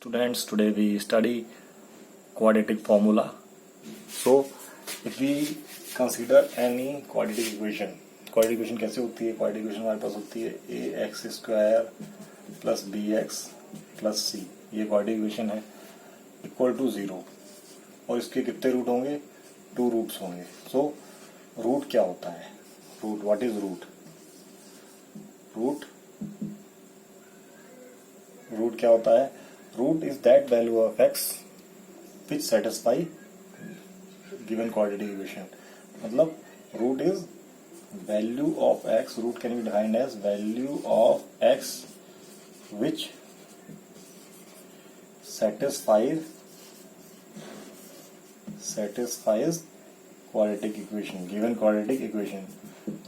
Students, today we study quadratic formula. So, if we consider any quadratic equation कैसे होती है? quadratic equation हमारे पास होती है ax square plus bx plus c, ये quadratic equation है, इक्वल टू 0, और इसके कितने रूट होंगे? 2 रूट्स होंगे. सो रूट क्या होता है? Root, what is root? Root क्या होता है? Root is that value of x which satisfy given quadratic equation. मतलब root is value of x. Root can be defined as value of x which satisfies quadratic equation, given quadratic equation.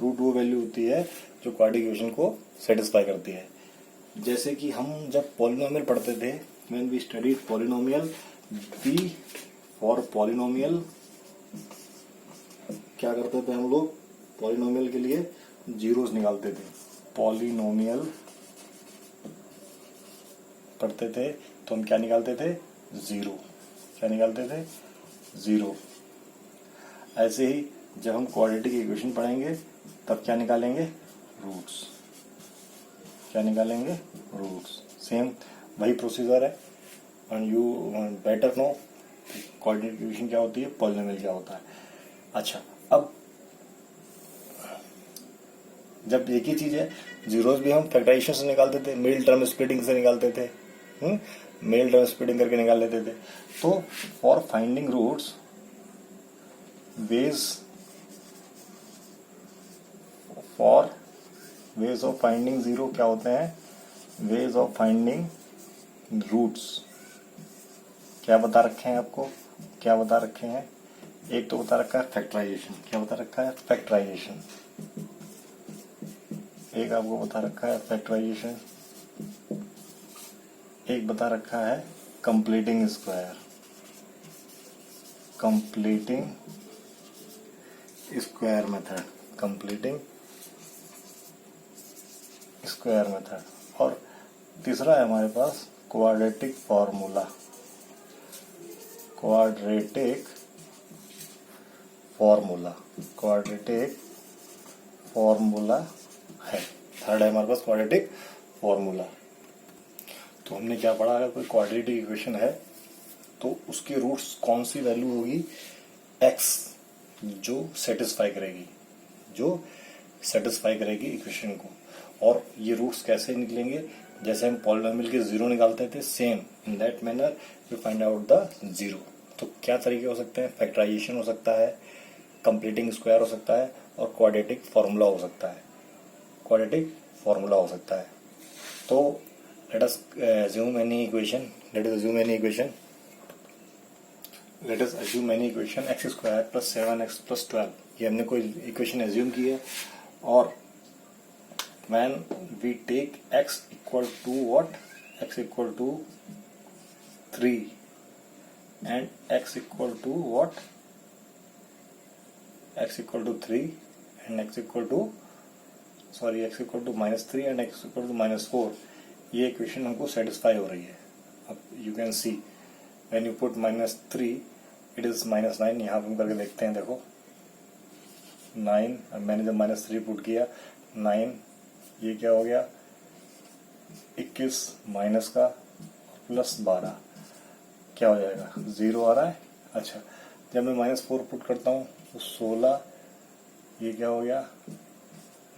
Root वो value होती है जो quadratic equation को satisfy करती है. जैसे कि हम जब पॉलिनोमियल पढ़ते थे, when we studied polynomial, for polynomial क्या करते थे हम लोग? पॉलिनोमियल के लिए जीरोस निकालते थे. पॉलिनोमियल पढ़ते थे तो हम क्या निकालते थे? जीरो. क्या निकालते थे? जीरो. ऐसे ही जब हम क्वाड्रेटिक इक्वेशन पढ़ेंगे तब क्या निकालेंगे? रूट्स. क्या निकालेंगे? रूट्स. सेम वही प्रोसीजर है. And you better know quadratic equation क्या होती है, पॉलिनोमियल क्या होता है. अच्छा, अब जब एक ही चीज है, जीरोस भी हम फैक्टराइजेशन से निकालते थे, मिडिल टर्म स्प्लिटिंग से निकालते थे, मिडिल टर्म स्प्लिटिंग करके निकाल लेते थे. तो for finding roots, ways of finding zero क्या होते हैं? वेज ऑफ फाइंडिंग रूट्स क्या बता रखे हैं आपको? क्या बता रखे हैं? एक तो बता रखा है फैक्टराइजेशन. क्या बता रखा है? फैक्टराइजेशन. एक आपको बता रखा है फैक्टराइजेशन. एक बता रखा है completing square. Completing square method. Completing square method. और तीसरा है हमारे पास क्वाड्रेटिक फॉर्मूला. क्वाड्रेटिक फॉर्मूला है. थर्ड है हमारे पास क्वाड्रेटिक फॉर्मूला. तो हमने क्या पढ़ा? अगर कोई क्वाड्रेटिक इक्वेशन है तो उसकी रूट्स कौन सी वैल्यू होगी? x, जो सेटिस्फाई करेगी इक्वेशन को. और ये रूट्स कैसे निकलेंगे? जैसे हम पॉलिनोमियल के जीरो निकालते थे, same in that manner we find out the zero. तो क्या तरीके हो सकते हैं? फैक्टराइजेशन हो सकता है, कंप्लीटिंग स्क्वायर हो सकता है, और क्वाड्रेटिक फॉर्मूला हो सकता है. तो let us assume any equation. Let us assume any equation x square plus 7x plus 12. ये हमने कोई इक्वेशन एज्यूम की है. और when we take x equal to what? x equal to 3 and x equal to what? x equal to 3 and x equal to -3 and x equal to -4. ये equation हमको satisfy हो रही है. अब you can see when you put -3 it is -9. यहाँ हम करके देखते हैं. देखो 9. अब मैंने जब -3 पुट किया, 9, ये क्या हो गया? 21 माइनस का प्लस 12 क्या हो जाएगा? 0 आ रहा है. अच्छा, जब मैं -4 पुट करता हूँ तो 16, ये क्या हो गया?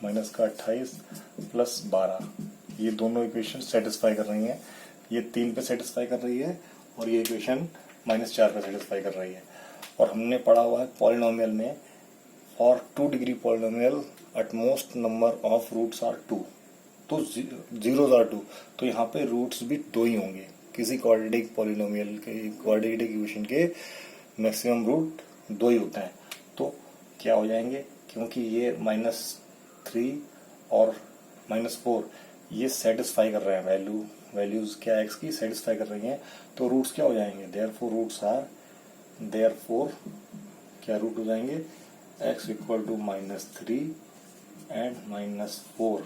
माइनस का 28 प्लस 12. ये दोनों इक्वेशन सेटिस्फाई कर रही हैं. ये 3 पे सेटिस्फाई कर रही है और ये इक्वेशन -4 पे सेटिस्फाई कर रही है. और हमने पढ़ा हुआ है पॉलिनोमियल में, for 2 degree polynomial at most number of roots are 2. तो जीरोस आर 2. तो यहाँ पे रूट्स भी 2 ही होंगे. किसी क्वाड्रेटिक पॉलिनोमियल के, क्वाड्रेटिक इक्वेशन के मैक्सिमम रूट 2 ही होते हैं. तो क्या हो जाएंगे? क्योंकि ये -3 और -4 ये सेटिस्फाई कर रहे हैं, वैल्यूज क्या एक्स की सेटिस्फाई कर रही हैं. तो रूट्स क्या हो जाएंगे? देयरफॉर क्या रूट हो जाएंगे? x equal to -3 and -4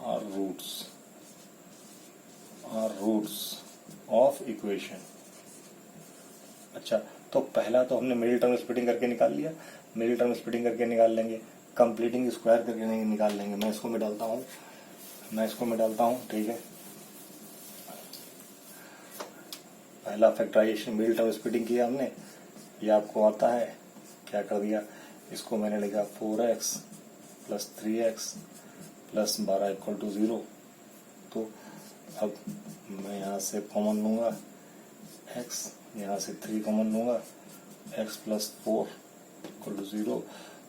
are roots. Of equation. अच्छा, तो पहला तो हमने मिडिल टर्म स्प्लिटिंग करके निकाल लिया, मिडिल टर्म स्प्लिटिंग करके निकाल लेंगे, कंप्लीटिंग स्क्वायर करके निकाल लेंगे। मैं इसको मिटाता हूँ, ठीक है। पहला फैक्टराइजेशन मिडिल टर्म स्प्लिटिंग किया हमने, ये आपको आता है। क्या कर दिया, इसको मैंने लिखा 4x plus 3x plus 12 equal to 0। तो अब मैं यहाँ से कॉमन लूँगा x, यहाँ से 3 कॉमन लूँगा, x प्लस 4 इक्वल टू 0।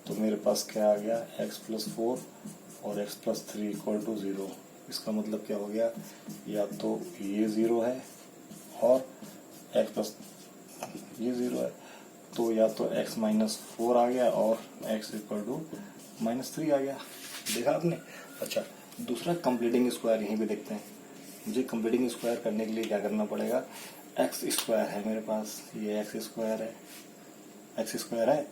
तो मेरे पास क्या आ गया, x प्लस 4 और x प्लस 3 इक्वल टू 0। इसका मतलब क्या हो गया, या तो ये 0 है और x प्लस ये 0 है, तो या तो x माइनस 4 आ गया और x इक्वल टू माइनस 3 आ गया। देखा आपने। अच्छा, दूसरा कंप्लीटिंग स्क्वायर यहीं पे देखते हैं। मुझे कंप्लीटिंग स्क्वायर करने के लिए क्या करना पड़ेगा, एक्स स्क्वायर है मेरे पास, ये एक्स स्क्वायर है,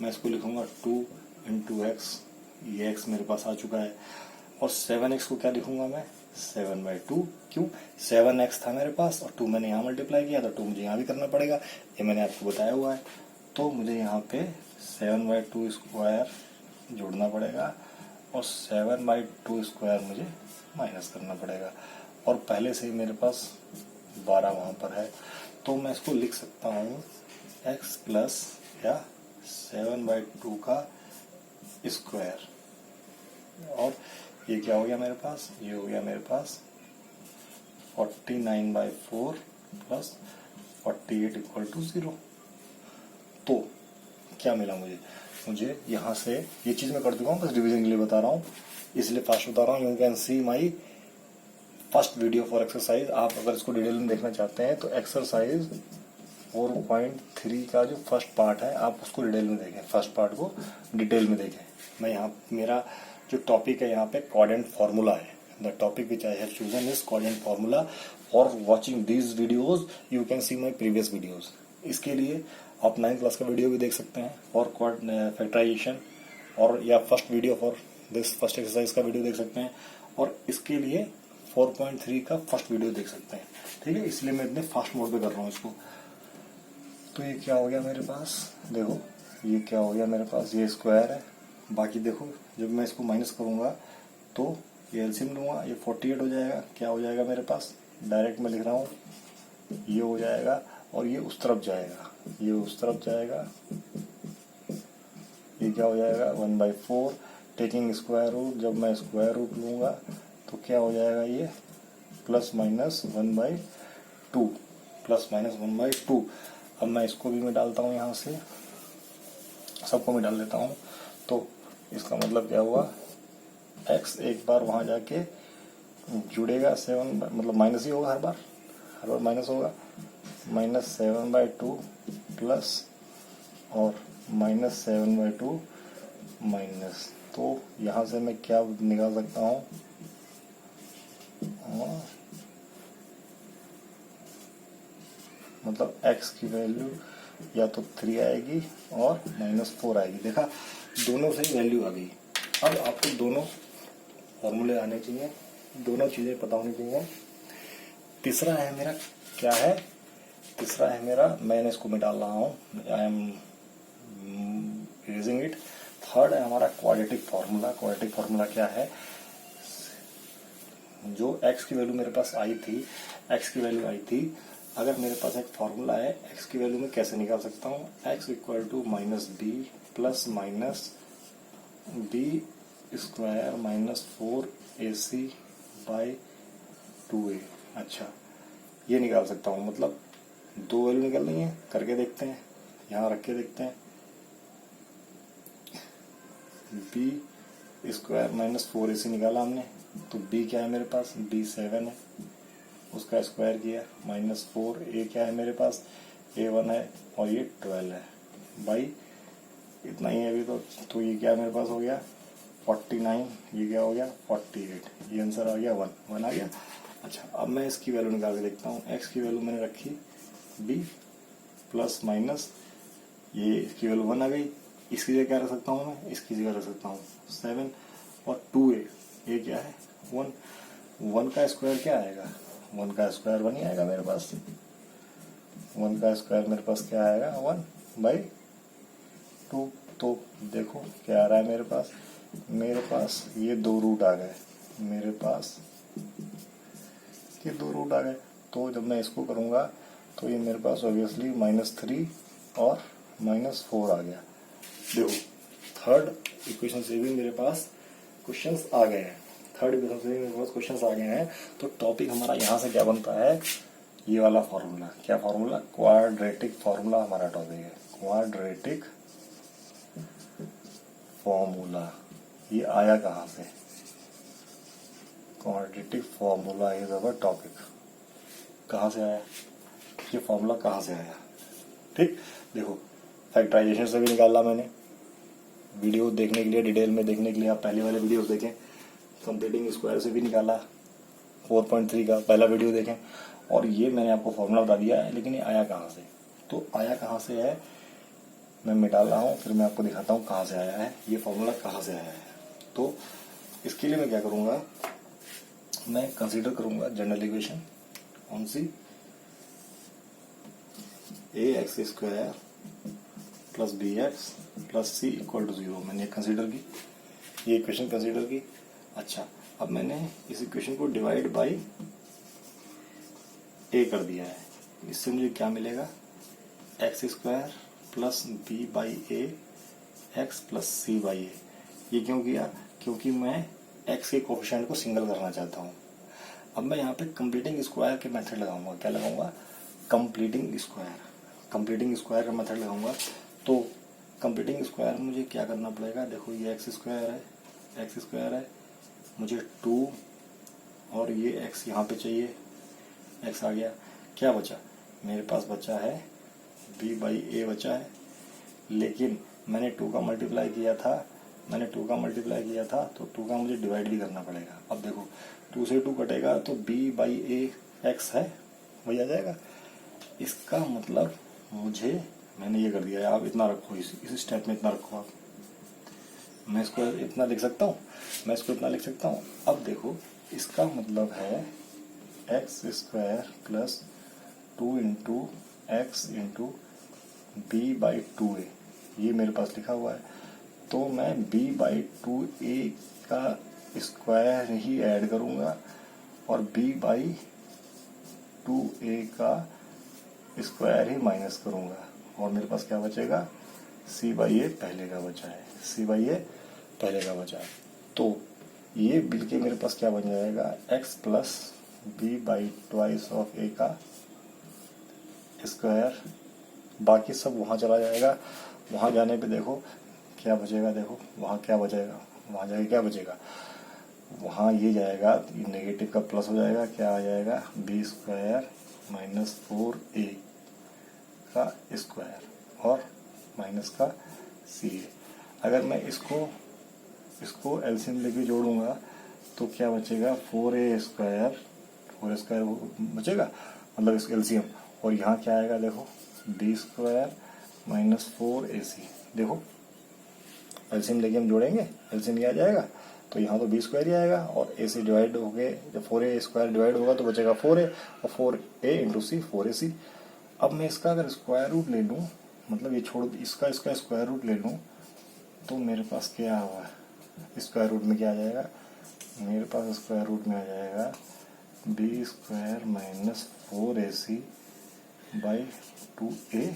मैं इसको लिखूंगा 2 इंटू एक्स, ये एक्स मेरे पास आ चुका है। और 7x को क्या लिखूंगा मैं, 7/2। क्यों, 7x था मेरे पास और 2 मैंने यहाँ मल्टीप्लाई किया, तो 2 मुझे यहाँ भी करना पड़ेगा, ये मैंने आपको बताया हुआ है। तो मुझे यहाँ पे 7/2 स्क्वायर जोड़ना पड़ेगा और 7/2 स्क्वायर मुझे माइनस करना पड़ेगा। और पहले से ही मेरे पास 12 वहाँ पर है, तो मैं इसको लिख सकता हूँ x प्लस या 7/2 का स्क्वायर। और ये क्या हो गया मेरे पास, ये हो गया मेरे पास 49/4 प्लस 48 इक्वल टू 0। तो क्या मिला मुझे यहाँ से, ये चीज मैं कर चुका हूँ, बस डिवीजन के लिए बता रहा हूँ, इसलिए फास्ट बता रहा हूँ। You can see my first video for exercise. आप अगर इसको डिटेल में देखना चाहते हैं तो एक्सरसाइज 4.3 का जो फर्स्ट पार्ट है, आप उसको डिटेल में देखें, फर्स्ट पार्ट को डिटेल में देखें। मैं यहाँ, मेरा जो टॉपिक है यहाँ पे कोऑर्डिनेट फार्मूला है। The topic which I have chosen is coordinate formula. और watching these videos you can see my previous videos. इसके लिए आप 9th क्लास का वीडियो भी देख सकते हैं फॉर फैक्टराइजेशन, और या first video for this first exercise का वीडियो देख सकते हैं, और इसके लिए 4.3 का फर्स्ट वीडियो देख सकते हैं। ठीक है, इसलिए मैं इतने फास्ट मोड पे कर रहा हूँ इसको। तो ये क्या हो गया मेरे पास, देखो ये क्या हो गया मेरे पास, ये स्क्वायर है। बाकी देखो, जब मैं इसको माइनस करूंगा तो ये एलसीएम लूंगा, ये 48 हो जाएगा। क्या हो जाएगा मेरे पास, डायरेक्ट मैं लिख रहा हूँ, ये हो जाएगा और ये उस तरफ जाएगा, ये उस तरफ जाएगा। ये क्या हो जाएगा 1/4 टेकिंग स्क्वायर रूट। जब मैं स्क्वायर रूट लूंगा तो क्या हो जाएगा, ये प्लस माइनस 1/2, प्लस माइनस 1/2। अब मैं इसको भी मैं डालता हूँ, यहाँ से सबको मैं डाल देता हूँ। तो इसका मतलब क्या हुआ, x एक बार वहां जाके जुड़ेगा 7, मतलब माइनस ही होगा हर बार माइनस होगा, माइनस 7/2 प्लस और माइनस 7/2 माइनस। तो यहाँ से मैं क्या निकाल सकता हूँ, मतलब x की वैल्यू या तो 3 आएगी और -4 आएगी। देखा, दोनों से ही वैल्यू आ गई। अब आपको दोनों फॉर्मूले आने चाहिए, दोनों चीजें पता होनी चाहिए। तीसरा है मेरा, क्या है, तीसरा है मेरा, मैंने इसको मिटा रहा हूँ, I am using it. Third है हमारा क्वाड्रेटिक फार्मूला। क्वाड्रेटिक फार्मूला क्या है, जो x की वैल्यू मेरे पास आई थी, अगर मेरे पास एक फार्मूला है, x की वैल्यू में कैसे निकाल सकता हूँ, x equal to minus B plus minus B square minus 4ac/2a। अच्छा, ये निकाल सकता हूँ, मतलब दो वैल्यू निकल रही है, करके देखते हैं, यहाँ रख के देखते हैं। बी स्क्वायर माइनस 4ac निकाला हमने, तो b क्या है मेरे पास, b 7 है, उसका स्क्वायर किया, -4, a क्या है मेरे पास, a1 है और ये 12 है। भाई इतना ही है अभी तो ये क्या मेरे पास हो गया 49, ये क्या हो गया 48, ये आंसर आ गया 1 आ गया। अच्छा, अब मैं इसकी वैल्यू निकाल के देखता हूँ। x की वैल्यू मैंने रखी b प्लस माइनस, ये इसकी वैल्यू 1 आ गई। इसकी जगह क्या रख सकता हूँ मैं, इसकी जगह रख सकता हूँ 7 और 2a, ये क्या है 1 का स्क्वायर क्या आएगा, 1 का स्क्वायर 1 ही आएगा मेरे पास। 1 का स्क्वायर मेरे पास क्या आएगा 1/2। तो देखो क्या आ रहा है मेरे पास ये 2 रूट आ गए, मेरे पास ये 2 रूट आ गए। तो जब मैं इसको करूँगा तो ये मेरे पास ऑब्वियसली -3 और -4 आ गया। देखो थर्ड इक्वेशन से भी मेरे पास क्वेश्चंस आ गए हैं, तो टॉपिक हमारा यहाँ से क्या बनता है, ये वाला फॉर्मूला। क्या फॉर्मूला? क्वाड्रेटिक फॉर्मूला हमारा टॉपिक है, क्वाड्रेटिक फॉर्मूला। ये आया कहाँ से? Quadratic formula is our topic. कहाँ से आया ये फॉर्मूला, कहाँ से आया? ठीक, देखो फैक्टराइजेशन से भी निकाला मैंने। वीडियो देखने के लिए, डिटेल में देखने के लिए आप पहले वाले वीडियोस देखें। कंप्लीटिंग स्क्वायर से भी निकाला, 4.3 का पहला वीडियो देखें। और ये मैंने आपको फॉर्मूला बता दिया है, लेकिन ये आया कहाँ से? तो आया कहाँ से है मैं मिटा रहा हूँ, फिर मैं आपको दिखाता हूँ कहाँ से आया है ये फॉर्मूला, कहाँ से आया है। तो इसके लिए मैं क्या करूँगा, मैं कंसीडर करूँगा जनरल इक्वेशन कौन सी, ax² plus bx plus c equal to 0। मैंने कंसीडर की, ये इक्वेशन कंसीडर की। अच्छा, अब मैंने इस इक्वेशन को डिवाइड बाई a कर दिया है। इससे मुझे क्या मिलेगा, x² plus b by a x plus c by a. ये क्यों किया? क्योंकि मैं x के कोफिशिएंट को सिंगल करना चाहता हूँ। अब मैं यहाँ पे कंप्लीटिंग स्क्वायर के मेथड लगाऊंगा। क्या लगाऊंगा? कंप्लीटिंग स्क्वायर का मेथड लगाऊंगा। तो कंप्लीटिंग स्क्वायर मुझे क्या करना पड़ेगा, देखो ये x² है, मुझे 2 और ये x यहाँ पे चाहिए, x आ गया। क्या बचा मेरे पास? बचा है b बाई ए बचा है, लेकिन मैंने 2 का मल्टीप्लाई किया था, तो 2 का मुझे डिवाइड भी करना पड़ेगा। अब देखो 2 से 2 कटेगा तो b बाई ए एक्स है, वही आ जाएगा। इसका मतलब मैंने ये कर दिया है। आप इतना रखो, इस स्टेप में इतना रखो आप। मैं इसको इतना लिख सकता हूँ, अब देखो इसका मतलब है x² plus 2 into X into B by 2a, ये मेरे पास लिखा हुआ है। तो मैं b बाई 2a का स्क्वायर ही ऐड करूँगा और b बाई 2a का स्क्वायर ही माइनस करूँगा, और मेरे पास क्या बचेगा, c बाई ए पहले का बचा है। तो ये बिल के मेरे पास क्या बन जाएगा, x plus b by twice of a का स्क्वायर। बाकी सब वहाँ चला जाएगा। वहाँ जाने पे देखो क्या बचेगा, देखो वहाँ क्या बचेगा, वहाँ जाके क्या बचेगा, वहाँ ये जाएगा, नेगेटिव का प्लस हो जाएगा, क्या आ जाएगा, b² माइनस 4a का स्क्वायर और माइनस का c। अगर मैं इसको एलसीएम लेके जोड़ूंगा तो क्या बचेगा, 4a² बचेगा, मतलब इसका एलसीएम। और यहाँ क्या आएगा, देखो b² माइनस 4ac। देखो एलसीएम लेके हम जोड़ेंगे, एलसीएम ये आ जाएगा, तो यहाँ तो b² ही आएगा और a से डिवाइड हो गए, जब 4a² डिवाइड होगा तो बचेगा 4a, और 4a इंटू सी 4ac। अब मैं इसका अगर स्क्वायर रूट ले लूँ, मतलब ये छोड़, इसका स्क्वायर रूट ले लूँ, तो मेरे पास क्या हुआ, स्क्वायर रूट में क्या आ जाएगा, मेरे पास स्क्वायर रूट में आ जाएगा b² minus 4ac by 2a²।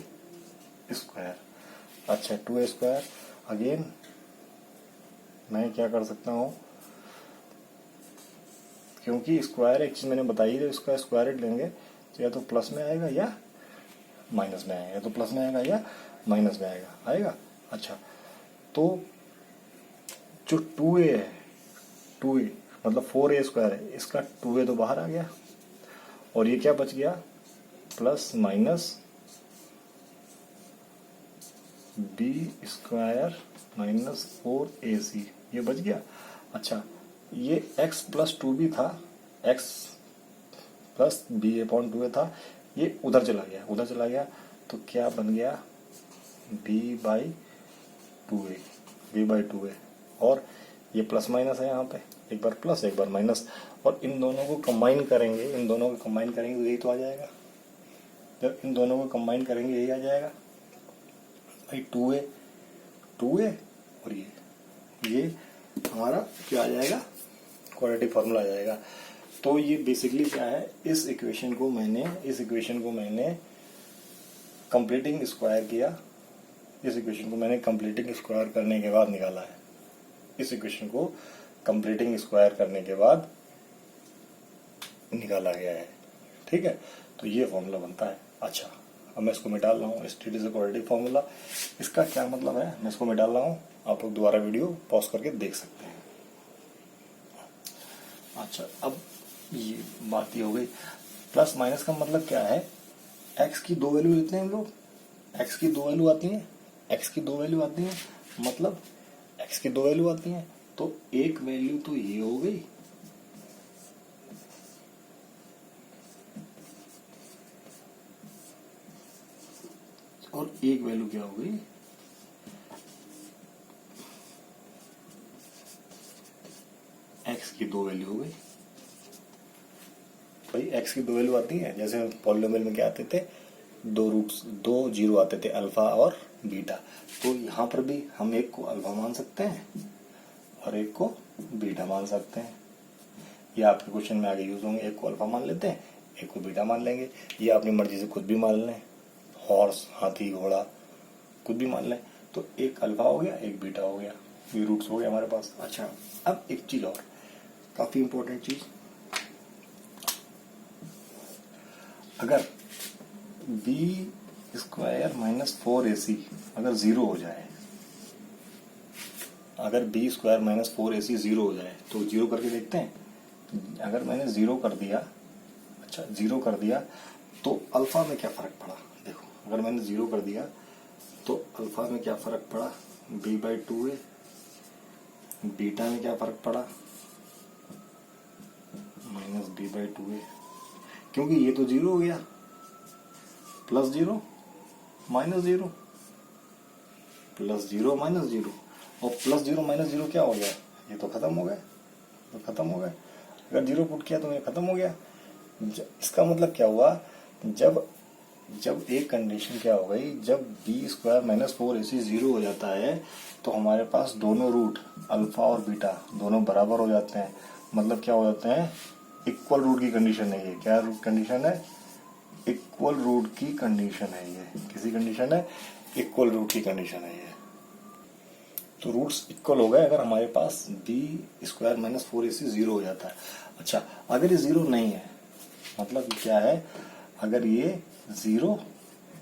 अच्छा, 2a²। अगेन मैं क्या कर सकता हूँ, क्योंकि स्क्वायर एक चीज मैंने बताई है, इसका स्क्वायर रूट लेंगे तो या तो प्लस में आएगा या माइनस में आएगा, आएगा। अच्छा, तो जो 2a है, 2a मतलब 4a² है, इसका 2a तो बाहर आ गया, और ये क्या बच गया, plus minus b² minus 4ac, ये बच गया। अच्छा, ये x प्लस 2b था, x प्लस b/2a था, ये उधर चला गया, तो क्या बन गया, b बाई 2a, और ये प्लस माइनस है यहाँ पे, एक बार प्लस एक बार माइनस, और इन दोनों को कंबाइन करेंगे, इन दोनों को कंबाइन करेंगे तो यही तो आ जाएगा। जब इन दोनों को कंबाइन करेंगे यही आ जाएगा भाई, 2a और ये हमारा क्या आ जाएगा, क्वाड्रेटिक फार्मूला आ जाएगा। तो ये बेसिकली क्या है, इस इक्वेशन को मैंने कंप्लीटिंग स्क्वायर किया, इस इक्वेशन को मैंने कंप्लीटिंग स्क्वायर करने के बाद निकाला है, इस इक्वेशन को कंप्लीटिंग स्क्वायर करने के बाद निकाला गया है, ठीक है। तो ये फॉर्मूला बनता है। अच्छा, अब मैं इसको मिटा रहा हूँ, state is a quadratic formula. इसका क्या मतलब है, मैं इसको मिटा रहा हूँ, आप लोग दोबारा वीडियो पॉज करके देख सकते हैं। अच्छा, अब ये बात ये हो गई। प्लस माइनस का मतलब क्या है, एक्स की दो वैल्यू लेते हैं हम लोग, एक्स की दो वैल्यू आती है, मतलब एक्स की दो वैल्यू आती हैं, तो एक वैल्यू तो ये हो गई, और एक वैल्यू क्या हो गई, एक्स की दो वैल्यू हो गई। भाई एक्स की दो वैल्यू आती है, जैसे पॉलिनोमियल में क्या आते थे, दो जीरो आते थे, अल्फा और बीटा। तो यहाँ पर भी हम एक को अल्फा मान सकते हैं और एक को बीटा मान सकते हैं। ये आपके क्वेश्चन में आगे यूज होंगे, एक को अल्फा मान लेते हैं, एक को बीटा मान लेंगे। ये अपनी मर्जी से खुद भी मान लें, हॉर्स, हाथी, घोड़ा, कुछ भी मान लें। तो एक अल्फा हो गया, एक बीटा हो गया, ये रूट्स हो गए हमारे पास। अच्छा, अब एक चीज और काफी इंपॉर्टेंट चीज, अगर बी स्क्वायर माइनस 4ac अगर जीरो हो जाए, अगर B square minus 4ac zero हो जाए, तो जीरो करके देखते हैं। अगर मैंने जीरो कर दिया, अच्छा जीरो कर दिया, तो अल्फा में क्या फर्क पड़ा, देखो अगर मैंने जीरो कर दिया तो अल्फा में क्या फर्क पड़ा, b/2a, बीटा में क्या फर्क पड़ा, माइनस b/2a, क्योंकि ये तो जीरो हो गया, plus zero minus zero, plus zero minus zero, और प्लस जीरो माइनस जीरो क्या हो गया, ये तो खत्म हो गए, तो खत्म हो गए। अगर जीरो पुट किया तो ये खत्म हो गया। इसका मतलब क्या हुआ, जब एक कंडीशन क्या हो गई, जब B square minus 4ac zero हो जाता है, तो हमारे पास दोनों रूट अल्फा और बीटा दोनों बराबर हो जाते हैं। मतलब क्या हो जाते हैं, इक्वल रूट की कंडीशन है ये। क्या रूट कंडीशन है, इक्वल रूट की कंडीशन है ये। किसी कंडीशन है, इक्वल रूट की कंडीशन है ये। तो रूट्स इक्वल हो गए अगर हमारे पास b square minus 4ac zero हो जाता है। अच्छा, अगर ये जीरो नहीं है, मतलब क्या है, अगर ये जीरो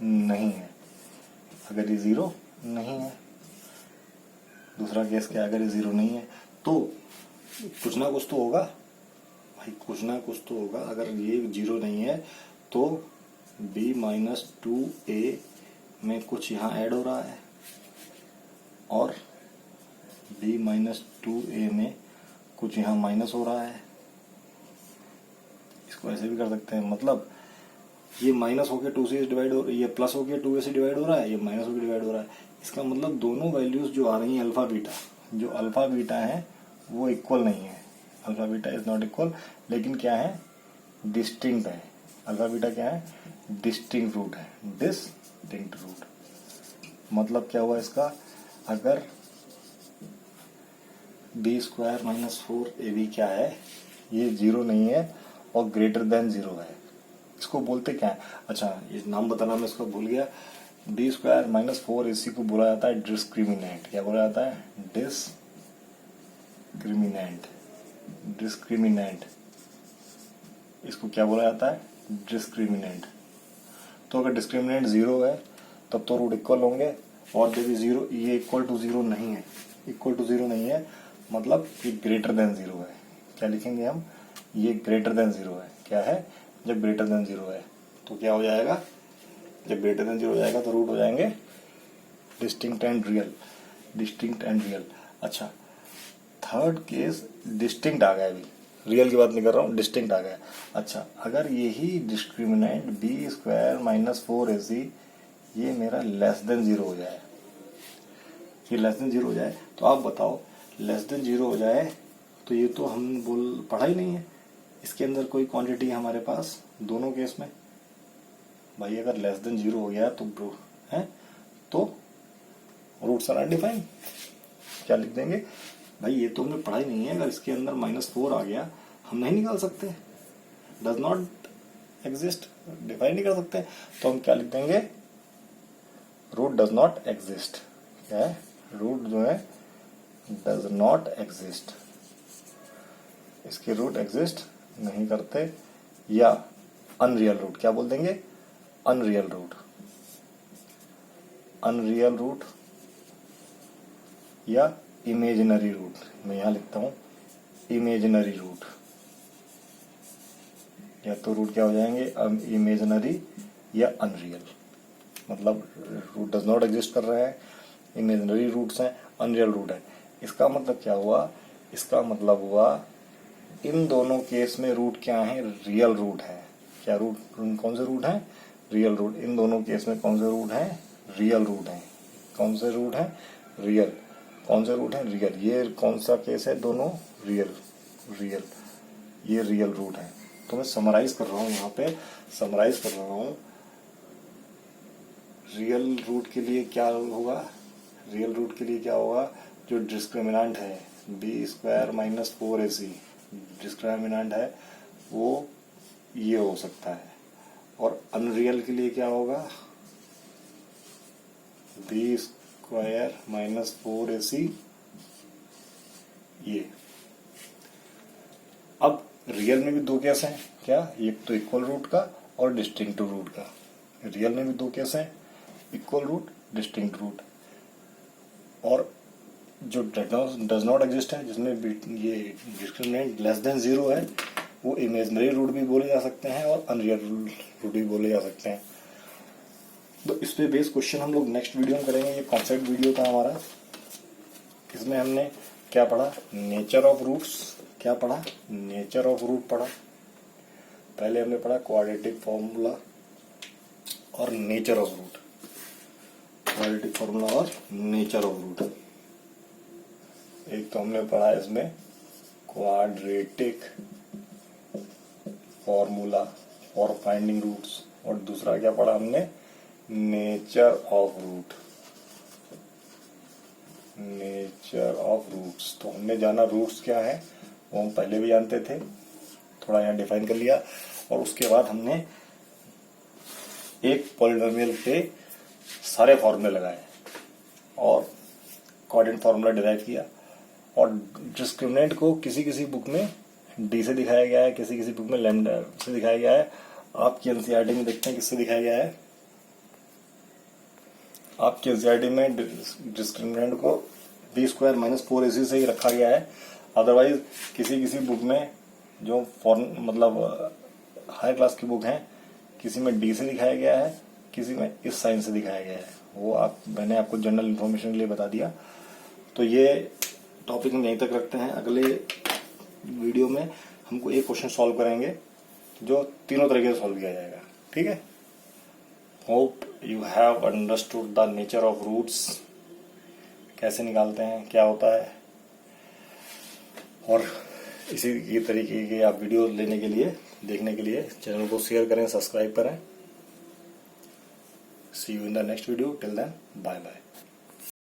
नहीं है, अगर ये जीरो नहीं है, दूसरा केस क्या है, अगर ये जीरो नहीं है तो कुछ ना कुछ तो होगा भाई, कुछ ना कुछ तो होगा। अगर ये जीरो नहीं है तो b-2a में कुछ यहाँ ऐड हो रहा है, और b-2a में कुछ यहाँ माइनस हो रहा है। इसको ऐसे भी कर सकते हैं, मतलब ये माइनस होके 2 से डिवाइड हो, ये प्लस होके 2a से डिवाइड हो रहा है, ये माइनस होके डिवाइड हो रहा है। इसका मतलब दोनों वैल्यूज जो आ रही हैं अल्फा बीटा, जो अल्फा बीटा है वो इक्वल नहीं है, alpha beta is not equal, लेकिन क्या है, डिस्टिंक्ट है। अल्फा बीटा क्या है, डिस्टिंक्ट रूट है, डिस्टिंक्ट रूट। मतलब क्या हुआ इसका, अगर बी स्क्वायर माइनस 4ab क्या है, ये जीरो नहीं है और ग्रेटर देन जीरो है, इसको बोलते क्या है, अच्छा ये नाम बताना मैं इसको भूल गया। बी स्क्वायर माइनस 4ac को बोला जाता है डिस्क्रिमिनेंट। क्या बोला जाता है, डिस्क्रिमिनेंट, डिस्क्रिमिनेंट। इसको क्या बोला जाता है, डिस्क्रिमिनेंट। तो अगर डिस्क्रिमिनेंट जीरो है तब तो रूट इक्वल होंगे, और जब जीरो, ये इक्वल टू जीरो नहीं है, इक्वल टू जीरो नहीं है, मतलब ये ग्रेटर देन जीरो है। क्या लिखेंगे हम, ये ग्रेटर देन जीरो है। क्या है, जब ग्रेटर देन जीरो है तो क्या हो जाएगा, जब ग्रेटर देन जीरो हो जाएगा तो रूट हो जाएंगे distinct and real, distinct and real. अच्छा, थर्ड केस डिस्टिंक्ट आ गया, अभी रियल की बात नहीं कर रहा हूँ, डिस्टिंक्ट आ गया। अच्छा, अगर यही discriminant B square minus 4ac ये मेरा लेस देन जीरो हो जाए, ये लेस देन जीरो हो जाए, तो आप बताओ लेस देन जीरो हो जाए तो ये तो हम पढ़ा ही नहीं है। इसके अंदर कोई क्वांटिटी है हमारे पास दोनों केस में। भाई अगर लेस देन 0 हो गया तो है तो रूट्स आर अनडिफाइंड। क्या लिख देंगे भाई, ये तो हमने पढ़ा ही नहीं है। अगर इसके अंदर -4 आ गया हम नहीं निकाल सकते, डज नॉट एग्जिस्ट, डिफाइन नहीं कर सकते। तो हम क्या लिख देंगे, रूट डज नॉट एग्जिस्ट। क्या है, रूट जो है डज नॉट एग्जिस्ट, इसके रूट एग्जिस्ट नहीं करते। या अनरियल रूट, क्या बोल देंगे, अनरियल रूट, अनरियल रूट या इमेजिनरी रूट। मैं यहां लिखता हूं इमेजिनरी रूट, या तो रूट क्या हो जाएंगे, इमेजिनरी या अनरियल। मतलब रूट डज नॉट एग्जिस्ट कर रहे हैं, इमेजिनरी रूट्स हैं, अनरियल रूट है। इसका मतलब क्या हुआ, इसका मतलब हुआ इन दोनों केस में रूट क्या है, रियल रूट है। क्या रूट, कौन से रूट है, रियल रूट। इन दोनों केस में कौन से रूट है, रियल रूट है। कौन से रूट है, रियल। कौन से रूट है, रियल। ये कौन सा केस है, दोनों रियल, रियल, ये रियल रूट है। तो मैं समराइज कर रहा हूं, यहाँ पे समराइज कर रहा हूं। रियल रूट के लिए क्या होगा, रियल रूट के लिए क्या होगा, जो डिस्क्रिमिनेंट है b² - 4ac डिस्क्रिमिनेंट है वो ये हो सकता है। और अनरियल के लिए क्या होगा, b² - 4ac ये। अब रियल में भी दो केस हैं, क्या, एक तो इक्वल रूट का और डिस्टिंक्टिव रूट का। रियल में भी दो केस हैं, इक्वल रूट, डिस्टिंक्ट रूट। और जो डज नॉट एग्जिस्ट है, जिसमें ये डिस्क्रिमिनेंट लेस देन 0 है, वो इमेजिनरी रूट भी बोले जा सकते हैं और अनरियल रूट भी बोले जा सकते हैं। तो इस पे बेस्ड क्वेश्चन हम लोग नेक्स्ट वीडियो में करेंगे। ये कॉन्सेप्ट वीडियो था हमारा। इसमें हमने क्या पढ़ा, नेचर ऑफ रूट्स। क्या पढ़ा, नेचर ऑफ रूट पढ़ा। पहले हमने पढ़ा क्वाड्रेटिक फॉर्मूला और nature of root, quadratic formula और नेचर ऑफ रूट। एक तो हमने पढ़ा इसमें quadratic formula for finding roots, और दूसरा क्या पढ़ा हमने, nature of root, nature of roots. तो हमने जाना रूट्स क्या है, वो हम पहले भी जानते थे, थोड़ा यहाँ डिफाइन कर लिया। और उसके बाद हमने एक पॉलिनोमियल पे सारे फॉर्मूले लगाए और कोऑर्डिनेट फॉर्मूला डिराइव किया। और डिस्क्रिमिनेंट को किसी किसी बुक में डी से दिखाया गया है, किसी किसी बुक में लैम्डा से दिखाया गया है। आपकी एनसीईआरटी में देखते हैं किससे दिखाया गया है। आपकी एनसीईआरटी में डिस्क्रिमिनेंट को b² - 4ac से ही रखा गया है। अदरवाइज किसी किसी बुक में जो मतलब हाई क्लास की बुक है, किसी में डी से दिखाया गया है, किसी में इस साइन से दिखाया गया है। वो मैंने आपको जनरल इन्फॉर्मेशन के लिए बता दिया। तो ये टॉपिक हम यहीं तक रखते हैं। अगले वीडियो में हमको एक क्वेश्चन सॉल्व करेंगे जो तीनों तरीके से सॉल्व किया जाएगा। ठीक है, hope you have understood the nature of roots, कैसे निकालते हैं, क्या होता है। और इसी तरीके के आप वीडियो लेने के लिए, देखने के लिए चैनल को शेयर करें, सब्सक्राइब करें। See you in the next video, till then bye bye.